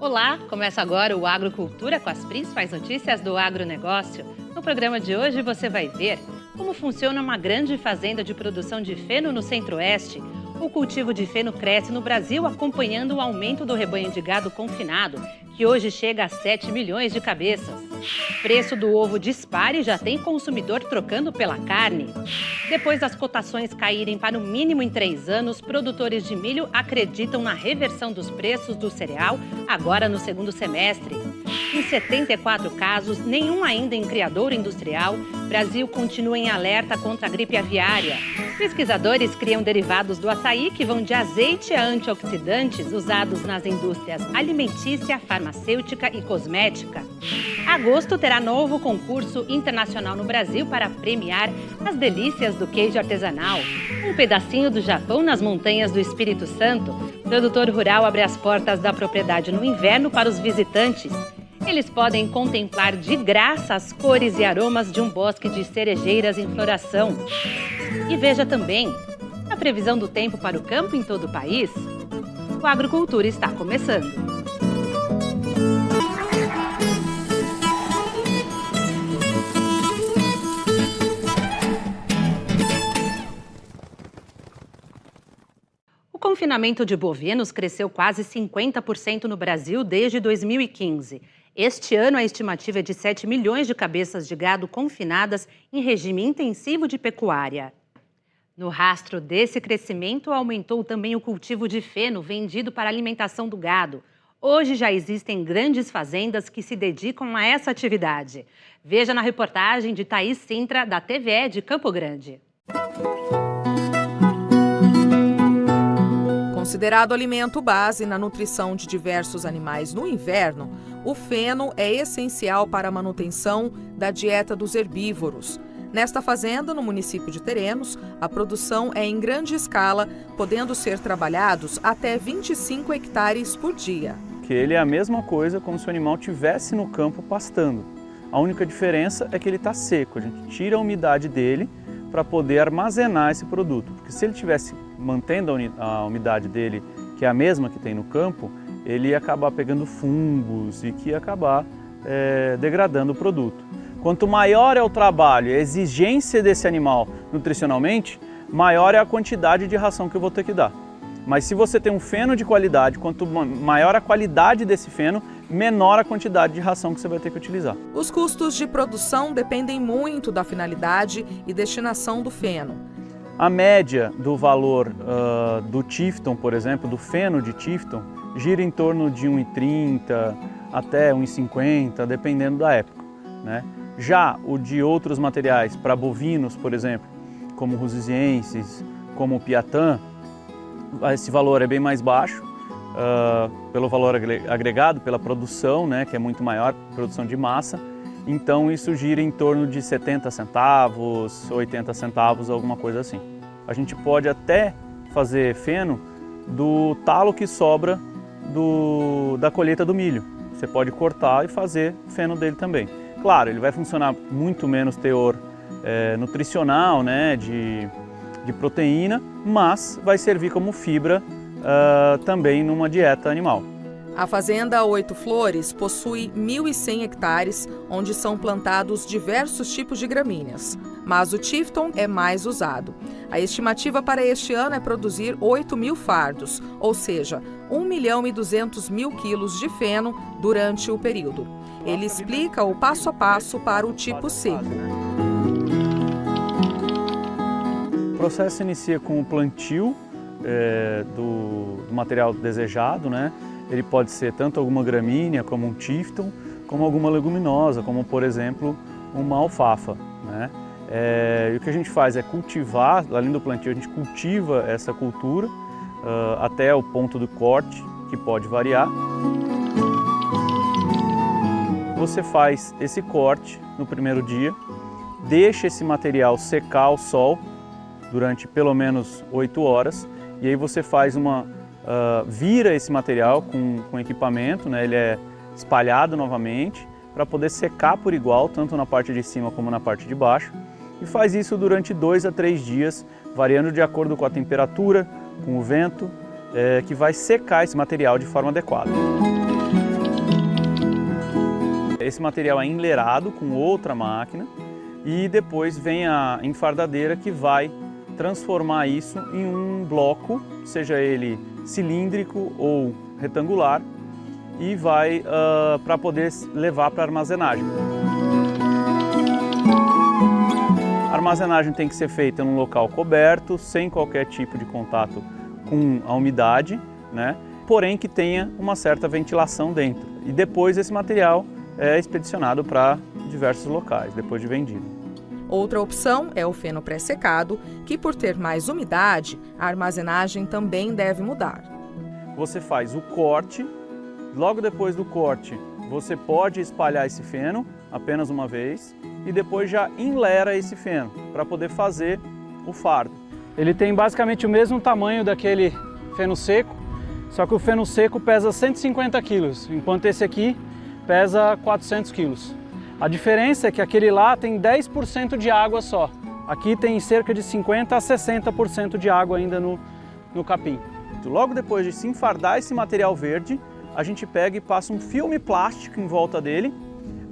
Olá, começa agora o Agrocultura com as principais notícias do agronegócio. No programa de hoje você vai ver como funciona uma grande fazenda de produção de feno no Centro-Oeste. O cultivo de feno cresce no Brasil acompanhando o aumento do rebanho de gado confinado, que hoje chega a 7 milhões de cabeças. Preço do ovo dispara e já tem consumidor trocando pela carne. Depois das cotações caírem para o mínimo em 3 anos, produtores de milho acreditam na reversão dos preços do cereal agora no segundo semestre. Em 74 casos, nenhum ainda em criadouro industrial, Brasil continua em alerta contra a gripe aviária. Pesquisadores criam derivados do açaí que vão de azeite a antioxidantes usados nas indústrias alimentícia, farmacêutica e cosmética. Agosto terá novo concurso internacional no Brasil para premiar as delícias do queijo artesanal. Um pedacinho do Japão nas montanhas do Espírito Santo. O produtor rural abre as portas da propriedade no inverno para os visitantes. Eles podem contemplar de graça as cores e aromas de um bosque de cerejeiras em floração. E veja também a previsão do tempo para o campo em todo o país. O Agrocultura está começando. O confinamento de bovinos cresceu quase 50% no Brasil desde 2015. Este ano, a estimativa é de 7 milhões de cabeças de gado confinadas em regime intensivo de pecuária. No rastro desse crescimento, aumentou também o cultivo de feno vendido para a alimentação do gado. Hoje já existem grandes fazendas que se dedicam a essa atividade. Veja na reportagem de Thaís Sintra, da TVE de Campo Grande. Considerado alimento base na nutrição de diversos animais no inverno, o feno é essencial para a manutenção da dieta dos herbívoros. Nesta fazenda, no município de Terenos, a produção é em grande escala, podendo ser trabalhados até 25 hectares por dia. Que ele é a mesma coisa como se o animal estivesse no campo pastando. A única diferença é que ele está seco, a gente tira a umidade dele para poder armazenar esse produto. Porque se ele estivesse mantendo a umidade dele, que é a mesma que tem no campo, ele ia acabar pegando fungos e que ia acabar degradando o produto. Quanto maior é o trabalho e a exigência desse animal nutricionalmente, maior é a quantidade de ração que eu vou ter que dar. Mas se você tem um feno de qualidade, quanto maior a qualidade desse feno, menor a quantidade de ração que você vai ter que utilizar. Os custos de produção dependem muito da finalidade e destinação do feno. A média do valor do Tifton, por exemplo, do feno de Tifton, gira em torno de R$ 1,30 até R$ 1,50, dependendo da época, né? Já o de outros materiais, para bovinos, por exemplo, como Rusizienses, como o Piatã, esse valor é bem mais baixo, pelo valor agregado, pela produção, né, que é muito maior, produção de massa. Então isso gira em torno de 70 centavos, 80 centavos, alguma coisa assim. A gente pode até fazer feno do talo que sobra da colheita do milho. Você pode cortar e fazer feno dele também. Claro, ele vai funcionar muito menos teor nutricional, né, de proteína, mas vai servir como fibra também numa dieta animal. A fazenda Oito Flores possui 1.100 hectares, onde são plantados diversos tipos de gramíneas, mas o Tifton é mais usado. A estimativa para este ano é produzir 8.000 fardos, ou seja, 1.200.000 quilos de feno durante o período. Ele explica o passo a passo para o tipo seco. O processo inicia com o plantio do material desejado, né? Ele pode ser tanto alguma gramínea, como um Tifton, como alguma leguminosa, como por exemplo uma alfafa, né? E o que a gente faz é cultivar, além do plantio, a gente cultiva essa cultura até o ponto do corte, que pode variar. Você faz esse corte no primeiro dia, deixa esse material secar ao sol durante pelo menos 8 horas e aí você faz vira esse material com equipamento, né? Ele é espalhado novamente para poder secar por igual, tanto na parte de cima como na parte de baixo, e faz isso durante 2 a 3 dias, variando de acordo com a temperatura, com o vento, que vai secar esse material de forma adequada. Esse material é enleirado com outra máquina e depois vem a enfardadeira que vai transformar isso em um bloco, seja ele cilíndrico ou retangular, e vai para poder levar para armazenagem. A armazenagem tem que ser feita num local coberto, sem qualquer tipo de contato com a umidade, né? Porém que tenha uma certa ventilação dentro. E depois esse material é expedicionado para diversos locais, depois de vendido. Outra opção é o feno pré-secado, que por ter mais umidade, a armazenagem também deve mudar. Você faz o corte, logo depois do corte você pode espalhar esse feno apenas uma vez e depois já enlera esse feno para poder fazer o fardo. Ele tem basicamente o mesmo tamanho daquele feno seco, só que o feno seco pesa 150 quilos, enquanto esse aqui pesa 400 quilos. A diferença é que aquele lá tem 10% de água só. Aqui tem cerca de 50% a 60% de água ainda no capim. Logo depois de se enfardar esse material verde, a gente pega e passa um filme plástico em volta dele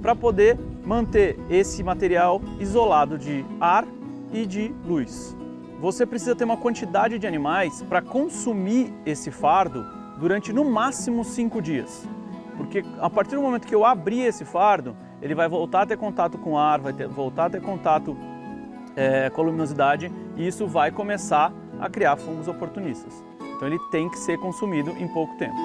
para poder manter esse material isolado de ar e de luz. Você precisa ter uma quantidade de animais para consumir esse fardo durante no máximo 5 dias. Porque a partir do momento que eu abrir esse fardo, ele vai voltar a ter contato com o ar, voltar a ter contato com a luminosidade e isso vai começar a criar fungos oportunistas. Então ele tem que ser consumido em pouco tempo.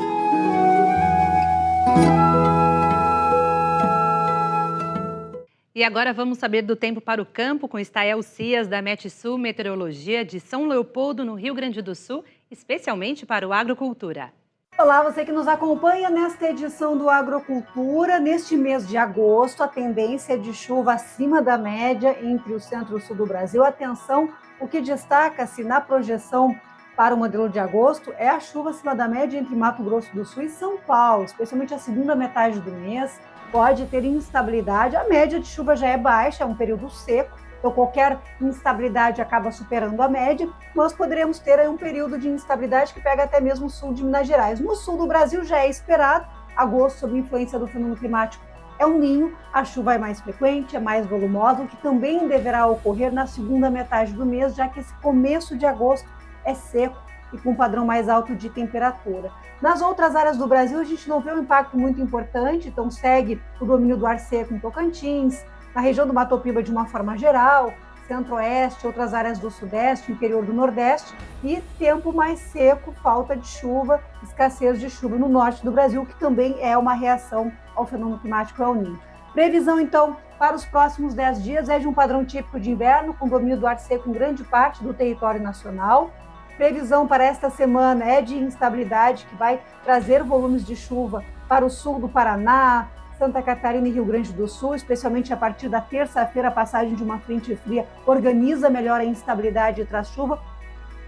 E agora vamos saber do tempo para o campo com Stael Cias, da Metsul Meteorologia de São Leopoldo, no Rio Grande do Sul, especialmente para o Agrocultura. Olá, você que nos acompanha nesta edição do Agrocultura. Neste mês de agosto, a tendência é de chuva acima da média entre o centro e o sul do Brasil. Atenção, o que destaca-se na projeção para o modelo de agosto é a chuva acima da média entre Mato Grosso do Sul e São Paulo, especialmente a segunda metade do mês. Pode ter instabilidade, a média de chuva já é baixa, é um período seco, então qualquer instabilidade acaba superando a média. Nós poderemos ter aí um período de instabilidade que pega até mesmo o sul de Minas Gerais. No sul do Brasil já é esperado, agosto, sob influência do fenômeno climático, é um ninho, a chuva é mais frequente, é mais volumosa, o que também deverá ocorrer na segunda metade do mês, já que esse começo de agosto é seco e com um padrão mais alto de temperatura. Nas outras áreas do Brasil, a gente não vê um impacto muito importante, então segue o domínio do ar seco em Tocantins, na região do Mato Piba de uma forma geral, centro-oeste, outras áreas do sudeste, interior do nordeste, e tempo mais seco, falta de chuva, escassez de chuva no norte do Brasil, que também é uma reação ao fenômeno climático El Niño. Previsão, então, para os próximos 10 dias é de um padrão típico de inverno, com domínio do ar seco em grande parte do território nacional. Previsão para esta semana é de instabilidade, que vai trazer volumes de chuva para o sul do Paraná, Santa Catarina e Rio Grande do Sul, especialmente a partir da terça-feira, a passagem de uma frente fria organiza melhor a instabilidade e traz chuva,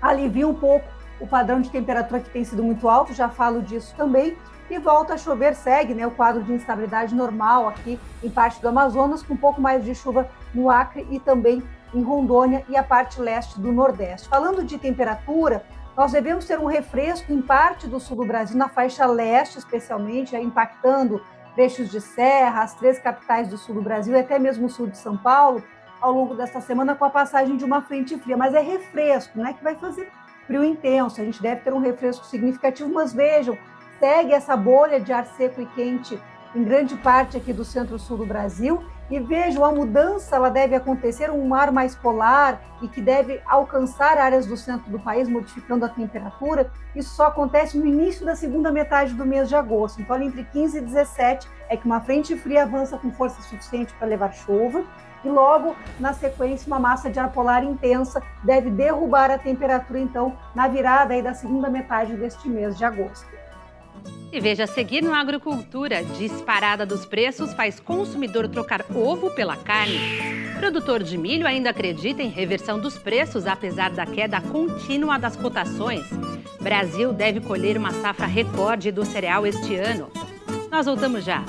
alivia um pouco o padrão de temperatura que tem sido muito alto, já falo disso também, e volta a chover, segue o quadro de instabilidade normal aqui em parte do Amazonas, com um pouco mais de chuva no Acre e também em Rondônia e a parte leste do Nordeste. Falando de temperatura, nós devemos ter um refresco em parte do sul do Brasil, na faixa leste especialmente, impactando trechos de serra, as 3 capitais do sul do Brasil e até mesmo o sul de São Paulo, ao longo desta semana com a passagem de uma frente fria. Mas é refresco, não é que vai fazer frio intenso, a gente deve ter um refresco significativo, mas vejam, segue essa bolha de ar seco e quente em grande parte aqui do centro-sul do Brasil. E vejam, a mudança ela deve acontecer, um ar mais polar e que deve alcançar áreas do centro do país, modificando a temperatura. Isso só acontece no início da segunda metade do mês de agosto. Então, entre 15 e 17 é que uma frente fria avança com força suficiente para levar chuva. E logo, na sequência, uma massa de ar polar intensa deve derrubar a temperatura, então, na virada aí da segunda metade deste mês de agosto. E veja a seguir no Agrocultura, disparada dos preços faz consumidor trocar ovo pela carne. Produtor de milho ainda acredita em reversão dos preços, apesar da queda contínua das cotações. Brasil deve colher uma safra recorde do cereal este ano. Nós voltamos já.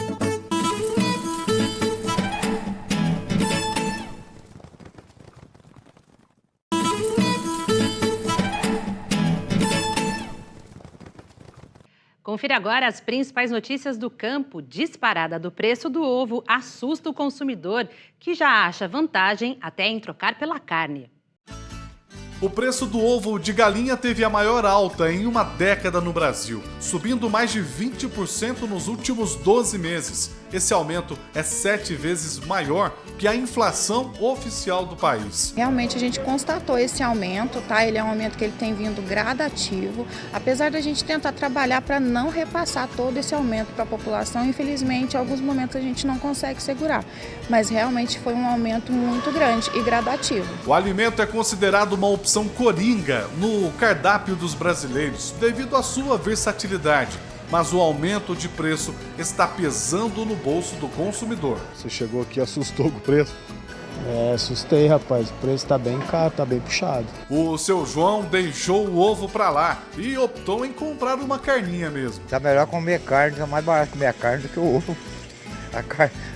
Confira agora as principais notícias do campo. Disparada do preço do ovo assusta o consumidor, que já acha vantagem até em trocar pela carne. O preço do ovo de galinha teve a maior alta em uma década no Brasil, subindo mais de 20% nos últimos 12 meses. Esse aumento é 7 vezes maior que a inflação oficial do país. Realmente a gente constatou esse aumento, tá? Ele é um aumento que ele tem vindo gradativo, apesar da gente tentar trabalhar para não repassar todo esse aumento para a população. Infelizmente, em alguns momentos a gente não consegue segurar, mas realmente foi um aumento muito grande e gradativo. O alimento é considerado uma opção coringa no cardápio dos brasileiros, devido à sua versatilidade. Mas o aumento de preço está pesando no bolso do consumidor. Você chegou aqui e assustou com o preço? Assustei, rapaz. O preço tá bem caro, tá bem puxado. O seu João deixou o ovo pra lá e optou em comprar uma carninha mesmo. Tá melhor comer carne, tá mais barato comer a carne do que o ovo.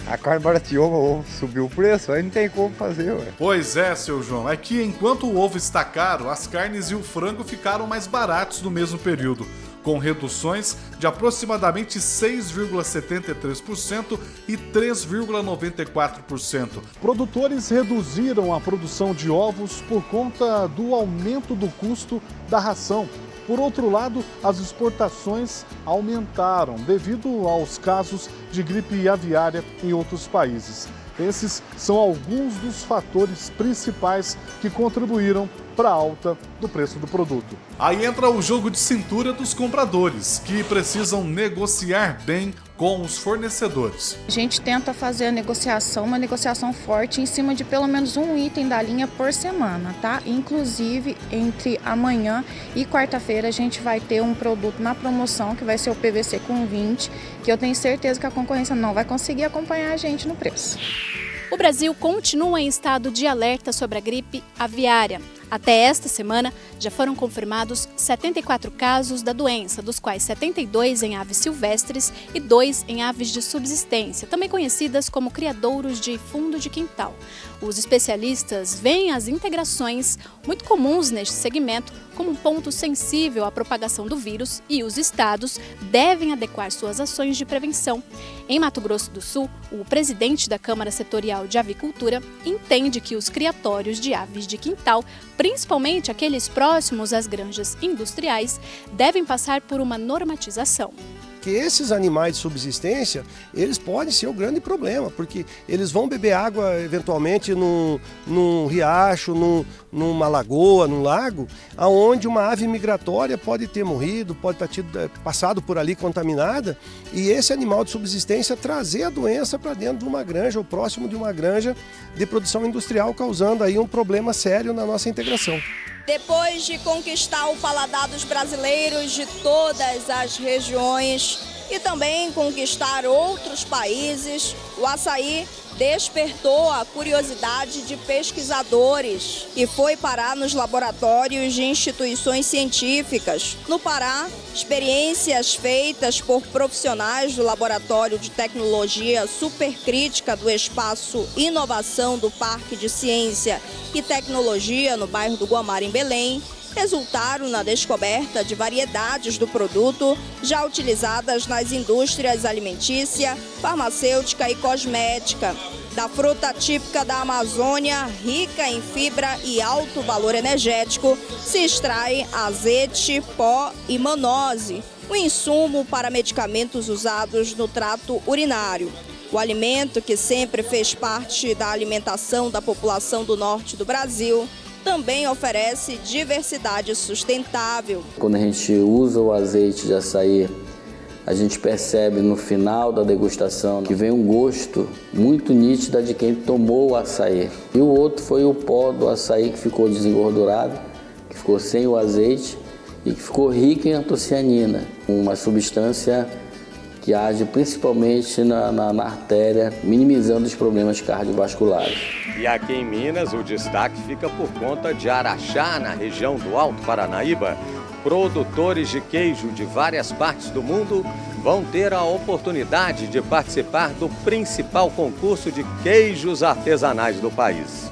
A carne barateou, o ovo subiu o preço, aí não tem como fazer, ué. Pois é, seu João, é que enquanto o ovo está caro, as carnes e o frango ficaram mais baratos no mesmo período, com reduções de aproximadamente 6,73% e 3,94%. Produtores reduziram a produção de ovos por conta do aumento do custo da ração. Por outro lado, as exportações aumentaram devido aos casos de gripe aviária em outros países. Esses são alguns dos fatores principais que contribuíram para a alta do preço do produto. Aí entra o jogo de cintura dos compradores, que precisam negociar bem com os fornecedores. A gente tenta fazer a negociação, uma negociação forte em cima de pelo menos um item da linha por semana, tá? Inclusive, entre amanhã e quarta-feira a gente vai ter um produto na promoção, que vai ser o PVC com 20, que eu tenho certeza que a concorrência não vai conseguir acompanhar a gente no preço. O Brasil continua em estado de alerta sobre a gripe aviária. Até esta semana, já foram confirmados 74 casos da doença, dos quais 72 em aves silvestres e 2 em aves de subsistência, também conhecidas como criadouros de fundo de quintal. Os especialistas veem as integrações muito comuns neste segmento como um ponto sensível à propagação do vírus e os estados devem adequar suas ações de prevenção. Em Mato Grosso do Sul, o presidente da Câmara Setorial de Avicultura entende que os criatórios de aves de quintal, principalmente aqueles próximos às granjas industriais, devem passar por uma normatização. Que esses animais de subsistência, eles podem ser o grande problema, porque eles vão beber água eventualmente num riacho, numa lagoa, num lago, aonde uma ave migratória pode ter morrido, pode ter passado por ali contaminada, e esse animal de subsistência trazer a doença para dentro de uma granja ou próximo de uma granja de produção industrial, causando aí um problema sério na nossa integração. Depois de conquistar o paladar dos brasileiros de todas as regiões e também conquistar outros países, o açaí despertou a curiosidade de pesquisadores e foi parar nos laboratórios de instituições científicas. No Pará, experiências feitas por profissionais do Laboratório de Tecnologia Supercrítica do Espaço Inovação do Parque de Ciência e Tecnologia, no bairro do Guamar, em Belém, resultaram na descoberta de variedades do produto já utilizadas nas indústrias alimentícia, farmacêutica e cosmética. Da fruta típica da Amazônia, rica em fibra e alto valor energético, se extrai azeite, pó e manose, o insumo para medicamentos usados no trato urinário. O alimento, que sempre fez parte da alimentação da população do norte do Brasil, também oferece diversidade sustentável. Quando a gente usa o azeite de açaí, a gente percebe no final da degustação que vem um gosto muito nítido de quem tomou o açaí. E o outro foi o pó do açaí que ficou desengordurado, que ficou sem o azeite e que ficou rico em antocianina, uma substância que age principalmente na artéria, minimizando os problemas cardiovasculares. E aqui em Minas, o destaque fica por conta de Araxá, na região do Alto Paranaíba. Produtores de queijo de várias partes do mundo vão ter a oportunidade de participar do principal concurso de queijos artesanais do país.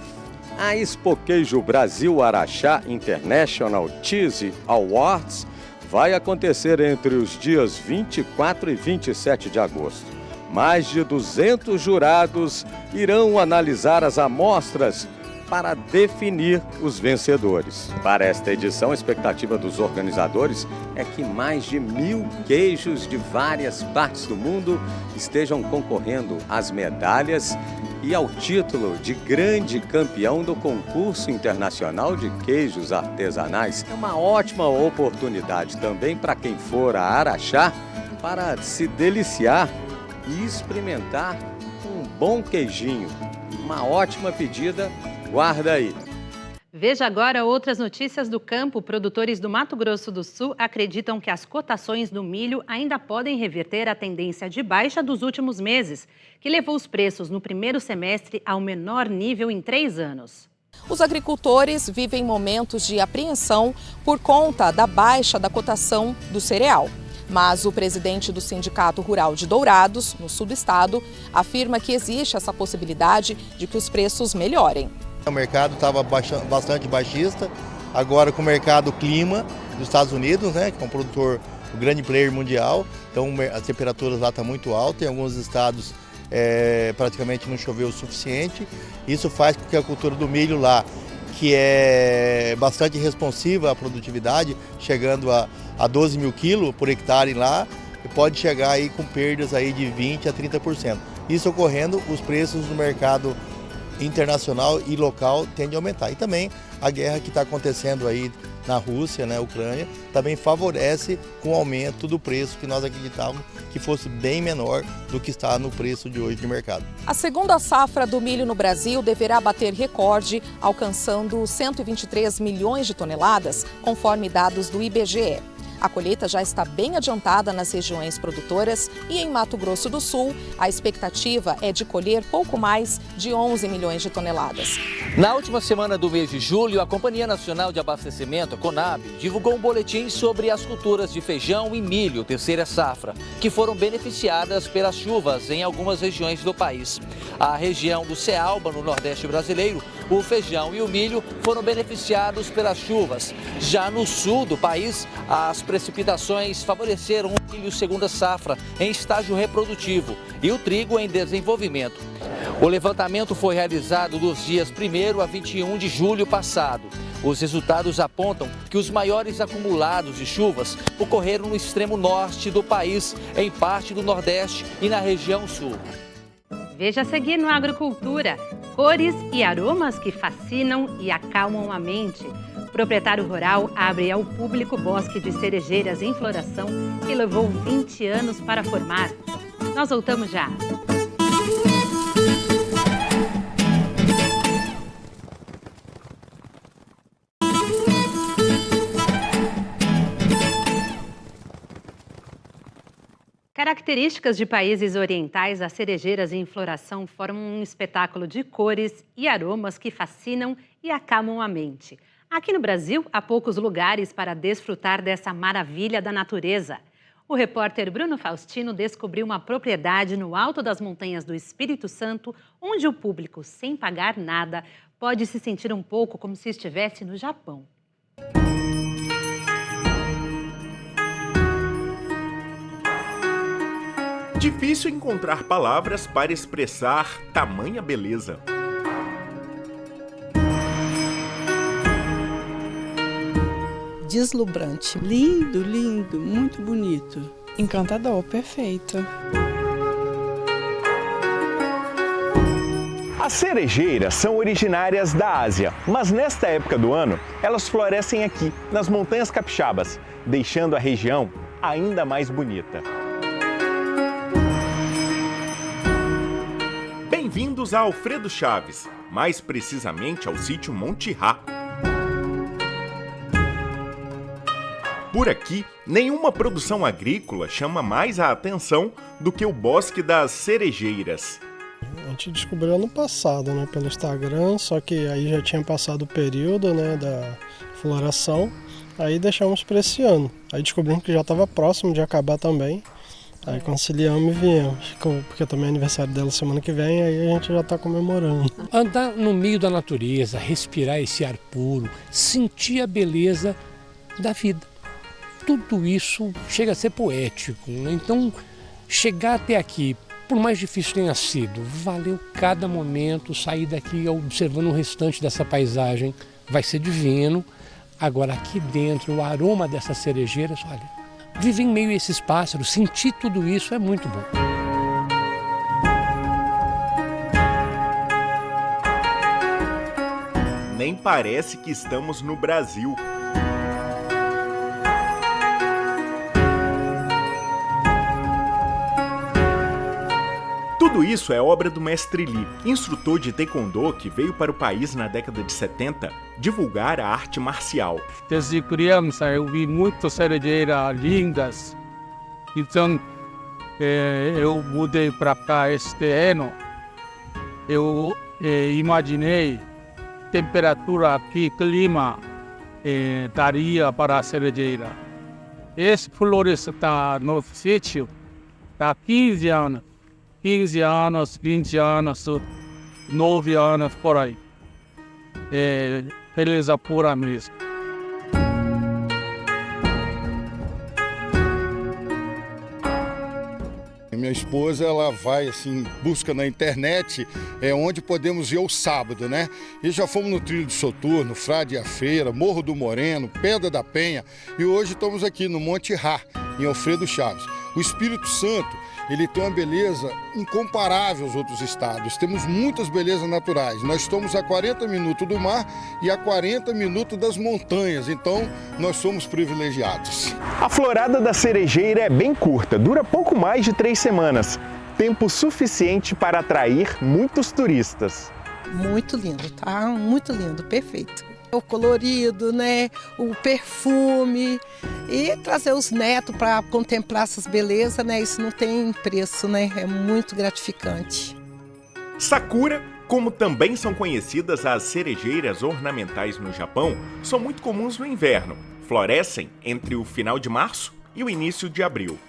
A Expo Queijo Brasil Araxá International Cheese Awards vai acontecer entre os dias 24 e 27 de agosto. Mais de 200 jurados irão analisar as amostras para definir os vencedores. Para esta edição, a expectativa dos organizadores é que mais de 1.000 queijos de várias partes do mundo estejam concorrendo às medalhas e ao título de grande campeão do concurso internacional de queijos artesanais. É uma ótima oportunidade também para quem for a Araxá para se deliciar e experimentar um bom queijinho. Uma ótima pedida, guarda aí. Veja agora outras notícias do campo. Produtores do Mato Grosso do Sul acreditam que as cotações do milho ainda podem reverter a tendência de baixa dos últimos meses, que levou os preços no primeiro semestre ao menor nível em 3 anos. Os agricultores vivem momentos de apreensão por conta da baixa da cotação do cereal. Mas o presidente do Sindicato Rural de Dourados, no sul do estado, afirma que existe essa possibilidade de que os preços melhorem. O mercado estava bastante baixista, agora com o mercado clima dos Estados Unidos, né, que é um produtor, um grande player mundial, então as temperaturas lá estão muito altas, em alguns estados praticamente não choveu o suficiente. Isso faz com que a cultura do milho lá, que é bastante responsiva à produtividade, chegando a 12 mil quilos por hectare lá, pode chegar aí com perdas aí de 20% a 30%. Isso ocorrendo, os preços no mercado internacional e local tendem a aumentar. E também a guerra que está acontecendo aí na Rússia, né, Ucrânia, também favorece com o aumento do preço que nós acreditávamos que fosse bem menor do que está no preço de hoje de mercado. A segunda safra do milho no Brasil deverá bater recorde, alcançando 123 milhões de toneladas, conforme dados do IBGE. A colheita já está bem adiantada nas regiões produtoras e em Mato Grosso do Sul, a expectativa é de colher pouco mais de 11 milhões de toneladas. Na última semana do mês de julho, a Companhia Nacional de Abastecimento, a CONAB, divulgou um boletim sobre as culturas de feijão e milho, terceira safra, que foram beneficiadas pelas chuvas em algumas regiões do país. A região do Cealba, no Nordeste brasileiro, o feijão e o milho foram beneficiados pelas chuvas. Já no sul do país, as precipitações favoreceram o milho segunda safra em estágio reprodutivo e o trigo em desenvolvimento. O levantamento foi realizado dos dias 1º a 21 de julho passado. Os resultados apontam que os maiores acumulados de chuvas ocorreram no extremo norte do país, em parte do Nordeste e na região sul. Veja a seguir no Agrocultura, cores e aromas que fascinam e acalmam a mente. O proprietário rural abre ao público o bosque de cerejeiras em floração que levou 20 anos para formar. Nós voltamos já. Características de países orientais, as cerejeiras em floração formam um espetáculo de cores e aromas que fascinam e acalmam a mente. Aqui no Brasil, há poucos lugares para desfrutar dessa maravilha da natureza. O repórter Bruno Faustino descobriu uma propriedade no alto das montanhas do Espírito Santo, onde o público, sem pagar nada, pode se sentir um pouco como se estivesse no Japão. Difícil encontrar palavras para expressar tamanha beleza. Deslumbrante. Lindo, lindo, muito bonito. Encantador, perfeito. As cerejeiras são originárias da Ásia, mas nesta época do ano, elas florescem aqui, nas montanhas capixabas, deixando a região ainda mais bonita. Bem-vindos a Alfredo Chaves, mais precisamente ao sítio Monte Rá. Por aqui, nenhuma produção agrícola chama mais a atenção do que o Bosque das Cerejeiras. A gente descobriu ano passado, né, pelo Instagram, só que aí já tinha passado o período, né, da floração, aí deixamos para esse ano. Aí descobrimos que já estava próximo de acabar também, aí conciliamos e viemos, porque também é aniversário dela semana que vem, aí a gente já está comemorando. Andar no meio da natureza, respirar esse ar puro, sentir a beleza da vida. tudo isso chega a ser poético, né? Então, chegar até aqui, por mais difícil tenha sido, valeu cada momento. Sair daqui observando o restante dessa paisagem vai ser divino. Agora, aqui dentro, o aroma dessas cerejeiras, olha, viver em meio a esses pássaros, sentir tudo isso é muito bom. Nem parece que estamos no Brasil. Tudo isso é obra do mestre Li, instrutor de taekwondo que veio para o país na década de 70 divulgar a arte marcial. Desde criança eu vi muitas cerejeiras lindas, então eu mudei para cá este ano. Eu imaginei temperatura aqui, clima daria para a cerejeira. Esse flores está no sítio há 15 anos. 15 anos, 20 anos, 9 anos, por aí. Beleza pura mesmo. Minha esposa, ela vai assim, busca na internet onde podemos ir ao sábado, né? E já fomos no Trilho do Soturno, Frade e a Feira, Morro do Moreno, Pedra da Penha, e hoje estamos aqui no Monte Rá, em Alfredo Chaves. O Espírito Santo, ele tem uma beleza incomparável aos outros estados. Temos muitas belezas naturais. Nós estamos a 40 minutos do mar e a 40 minutos das montanhas, então nós somos privilegiados. A florada da cerejeira é bem curta, dura pouco mais de 3 semanas. Tempo suficiente para atrair muitos turistas. Muito lindo, tá? Muito lindo, perfeito. O colorido, né? O perfume e trazer os netos para contemplar essas belezas, né? Isso não tem preço, né? É muito gratificante. Sakura, como também são conhecidas as cerejeiras ornamentais no Japão, são muito comuns no inverno. Florescem entre o final de março e o início de abril.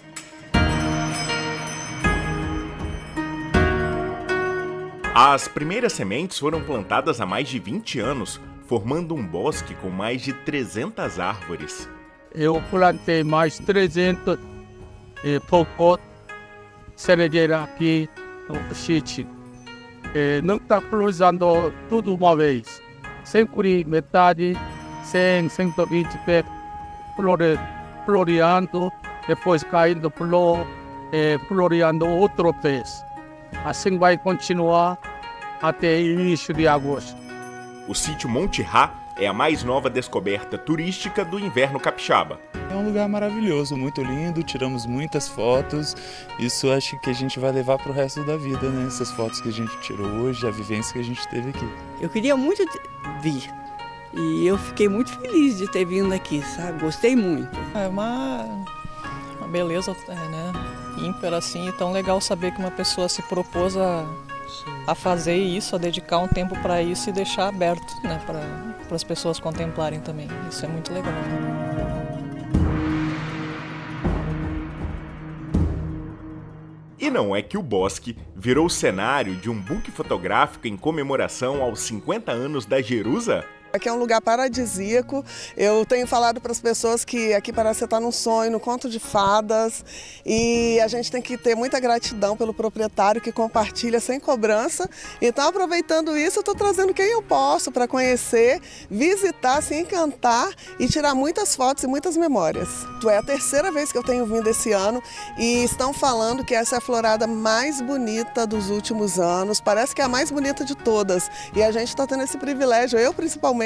As primeiras sementes foram plantadas há mais de 20 anos, formando um bosque com mais de 300 árvores. Eu plantei mais 300 pacotes de cerejeira aqui no sítio. Não está florescendo tudo uma vez. Sempre metade, 100, 120 pés floreando, depois caindo flor, floreando outra vez. Assim vai continuar até início de agosto. O sítio Monte Rá é a mais nova descoberta turística do inverno capixaba. É um lugar maravilhoso, muito lindo, tiramos muitas fotos. Isso acho que a gente vai levar para o resto da vida, né? Essas fotos que a gente tirou hoje, a vivência que a gente teve aqui. Eu queria muito vir e eu fiquei muito feliz de ter vindo aqui, sabe? Gostei muito. É uma beleza, né? Ímpar assim, e tão legal saber que uma pessoa se propôs a fazer isso, a dedicar um tempo para isso e deixar aberto, né, para as pessoas contemplarem também. Isso é muito legal. E não é que o bosque virou cenário de um book fotográfico em comemoração aos 50 anos da Jerusa? Aqui é um lugar paradisíaco. Eu tenho falado para as pessoas que aqui parece estar num sonho, no conto de fadas. E a gente tem que ter muita gratidão pelo proprietário que compartilha sem cobrança. Então, aproveitando isso, eu estou trazendo quem eu posso para conhecer, visitar, se encantar e tirar muitas fotos e muitas memórias. É a terceira vez que eu tenho vindo esse ano e estão falando que essa é a florada mais bonita dos últimos anos. Parece que é a mais bonita de todas. E a gente está tendo esse privilégio, eu principalmente,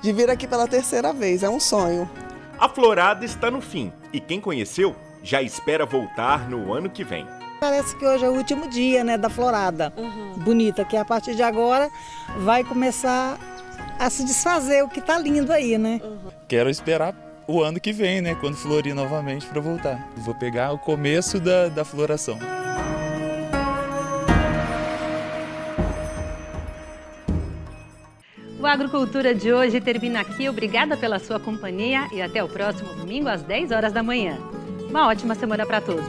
de vir aqui pela terceira vez. É um sonho. A florada está no fim e quem conheceu já espera voltar no ano que vem. Parece que hoje é o último dia, né, da florada bonita, que a partir de agora vai começar a se desfazer o que está lindo aí, né? Quero esperar o ano que vem, né, quando florir novamente para voltar. Vou pegar o começo da floração. O Agrocultura de hoje termina aqui. Obrigada pela sua companhia e até o próximo domingo às 10 horas da manhã. Uma ótima semana para todos.